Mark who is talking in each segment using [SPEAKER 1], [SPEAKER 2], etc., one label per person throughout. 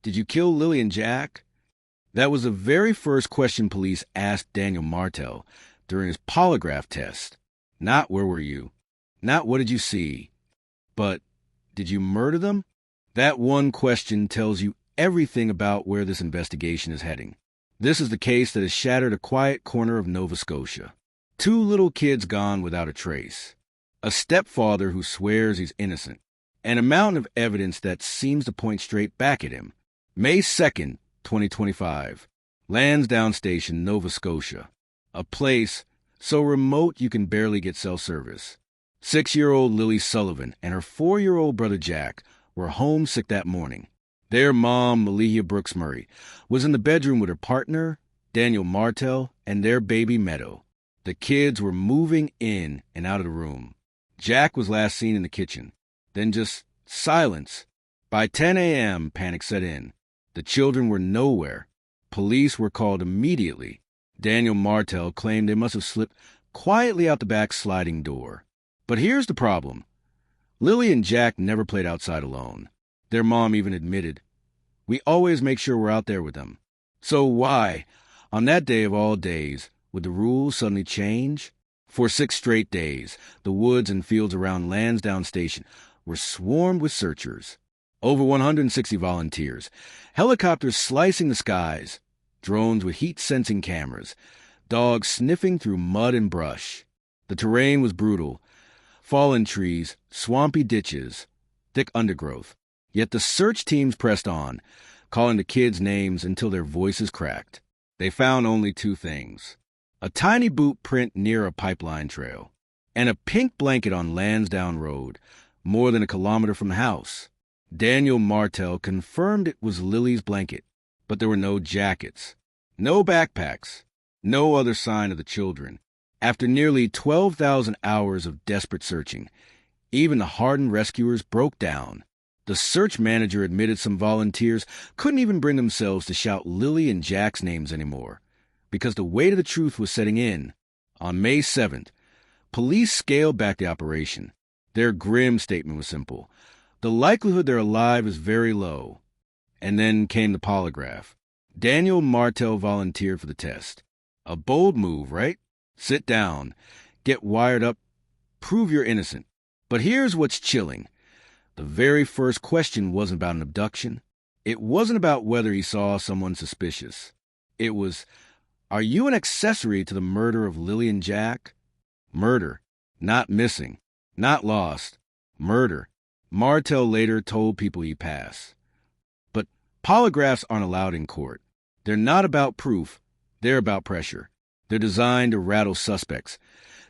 [SPEAKER 1] Did you kill Lilly and Jack? That was the very first question police asked Daniel Martell during his polygraph test. Not where were you? Not what did you see? But did you murder them? That one question tells you everything about where this investigation is heading. This is the case that has shattered a quiet corner of Nova Scotia. 2 little kids gone without a trace. A stepfather who swears he's innocent. And a mountain of evidence that seems to point straight back at him. May 2nd, 2025. Lansdowne Station, Nova Scotia. A place so remote you can barely get cell service. 6-year-old Lilly Sullivan and her 4-year-old brother Jack were homesick that morning. Their mom, Malihia Brooks Murray, was in the bedroom with her partner, Daniel Martell, and their baby Meadow. The kids were moving in and out of the room. Jack was last seen in the kitchen. Then just silence. By 10 a.m., panic set in. The children were nowhere. Police were called immediately. Daniel Martell claimed they must have slipped quietly out the back sliding door. But here's the problem. Lilly and Jack never played outside alone. Their mom even admitted, "We always make sure we're out there with them." So why, on that day of all days, would the rules suddenly change? For 6 straight days, the woods and fields around Lansdowne Station were swarmed with searchers. Over 160 volunteers, helicopters slicing the skies, drones with heat-sensing cameras, dogs sniffing through mud and brush. The terrain was brutal. Fallen trees, swampy ditches, thick undergrowth. Yet the search teams pressed on, calling the kids names until their voices cracked. They found only 2 things. A tiny boot print near a pipeline trail, and a pink blanket on Lansdowne Road, more than a kilometer from the house. Daniel Martell confirmed it was Lilly's blanket, but there were no jackets, no backpacks, no other sign of the children. After nearly 12,000 hours of desperate searching, even the hardened rescuers broke down. The search manager admitted some volunteers couldn't even bring themselves to shout Lilly and Jack's names anymore, because the weight of the truth was setting in. On May 7th, police scaled back the operation. Their grim statement was simple. The likelihood they're alive is very low. And then came the polygraph. Daniel Martell volunteered for the test. A bold move, right? Sit down, get wired up, prove you're innocent. But here's what's chilling. The very first question wasn't about an abduction. It wasn't about whether he saw someone suspicious. It was, are you an accessory to the murder of Lilly and Jack? Murder. Not missing. Not lost. Murder. Martell later told people he passed. But polygraphs aren't allowed in court. They're not about proof. They're about pressure. They're designed to rattle suspects,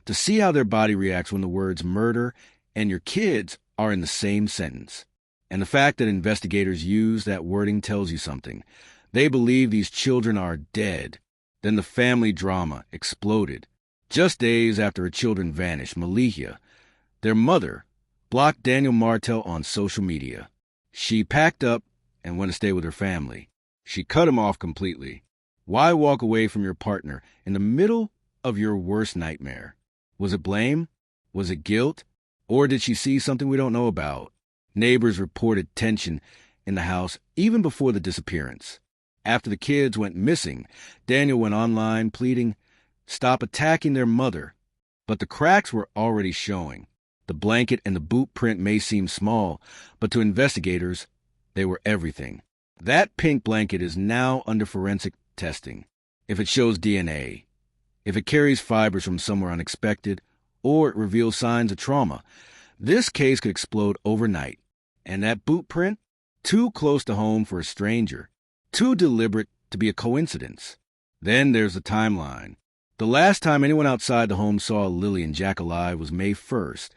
[SPEAKER 1] to see how their body reacts when the words murder and your kids are in the same sentence. And the fact that investigators use that wording tells you something. They believe these children are dead. Then the family drama exploded. Just days after her children vanished, Malihia, their mother, blocked Daniel Martell on social media. She packed up and went to stay with her family. She cut him off completely. Why walk away from your partner in the middle of your worst nightmare? Was it blame? Was it guilt? Or did she see something we don't know about? Neighbors reported tension in the house even before the disappearance. After the kids went missing, Daniel went online pleading, "Stop attacking their mother." But the cracks were already showing. The blanket and the boot print may seem small, but to investigators, they were everything. That pink blanket is now under forensic testing. If it shows DNA, if it carries fibers from somewhere unexpected, or it reveals signs of trauma, this case could explode overnight. And that boot print? Too close to home for a stranger. Too deliberate to be a coincidence. Then there's the timeline. The last time anyone outside the home saw Lilly and Jack alive was May 1st,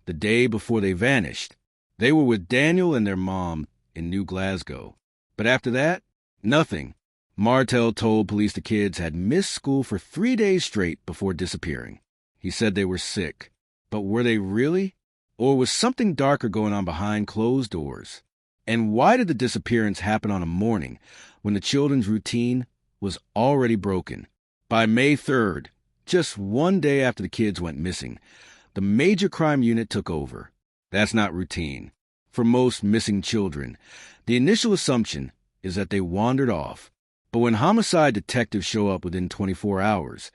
[SPEAKER 1] the day before they vanished. They were with Daniel and their mom in New Glasgow. But after that, nothing. Martell told police the kids had missed school for 3 days straight before disappearing. He said they were sick. But were they really? Or was something darker going on behind closed doors? And why did the disappearance happen on a morning when the children's routine was already broken? By May 3rd, just 1 day after the kids went missing, the major crime unit took over. That's not routine. For most missing children, the initial assumption is that they wandered off. But when homicide detectives show up within 24 hours,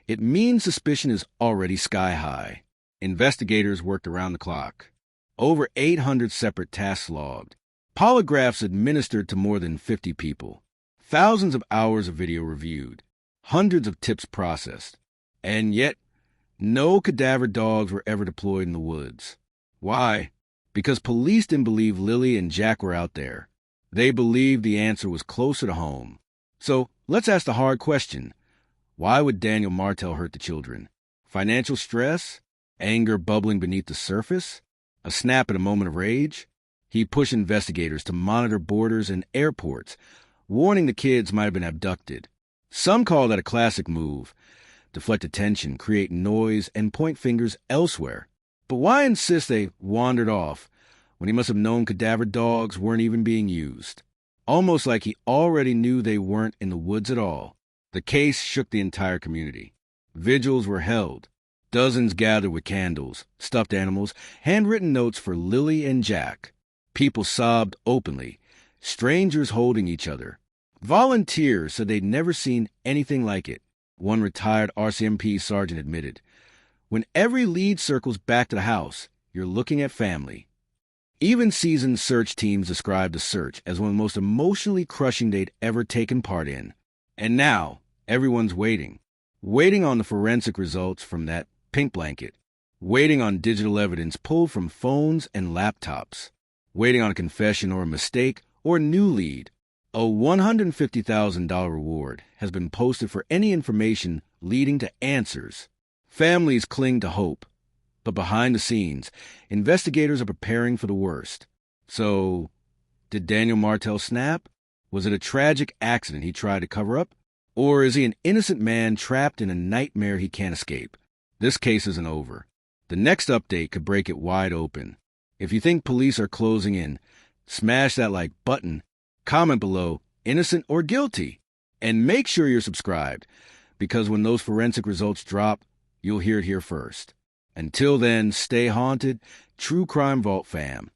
[SPEAKER 1] it means suspicion is already sky high. Investigators worked around the clock. Over 800 separate tasks logged. Polygraphs administered to more than 50 people. Thousands of hours of video reviewed. Hundreds of tips processed. And yet, no cadaver dogs were ever deployed in the woods. Why? Because police didn't believe Lilly and Jack were out there. They believed the answer was closer to home. So let's ask the hard question. Why would Daniel Martell hurt the children? Financial stress? Anger bubbling beneath the surface? A snap at a moment of rage? He pushed investigators to monitor borders and airports, warning the kids might have been abducted. Some call that a classic move. Deflect attention, create noise, and point fingers elsewhere. But why insist they wandered off when he must have known cadaver dogs weren't even being used? Almost like he already knew they weren't in the woods at all. The case shook the entire community. Vigils were held. Dozens gathered with candles, stuffed animals, handwritten notes for Lilly and Jack. People sobbed openly, strangers holding each other. Volunteers said they'd never seen anything like it. One retired RCMP sergeant admitted, "When every lead circles back to the house, you're looking at family." Even seasoned search teams described the search as one of the most emotionally crushing they'd ever taken part in. And now, everyone's waiting. Waiting on the forensic results from that pink blanket. Waiting on digital evidence pulled from phones and laptops. Waiting on a confession or a mistake or a new lead. A $150,000 reward has been posted for any information leading to answers. Families cling to hope. But behind the scenes, investigators are preparing for the worst. So, did Daniel Martell snap? Was it a tragic accident he tried to cover up? Or is he an innocent man trapped in a nightmare he can't escape? This case isn't over. The next update could break it wide open. If you think police are closing in, smash that like button, comment below, innocent or guilty, and make sure you're subscribed, because when those forensic results drop, you'll hear it here first. Until then, stay haunted, True Crime Vault fam.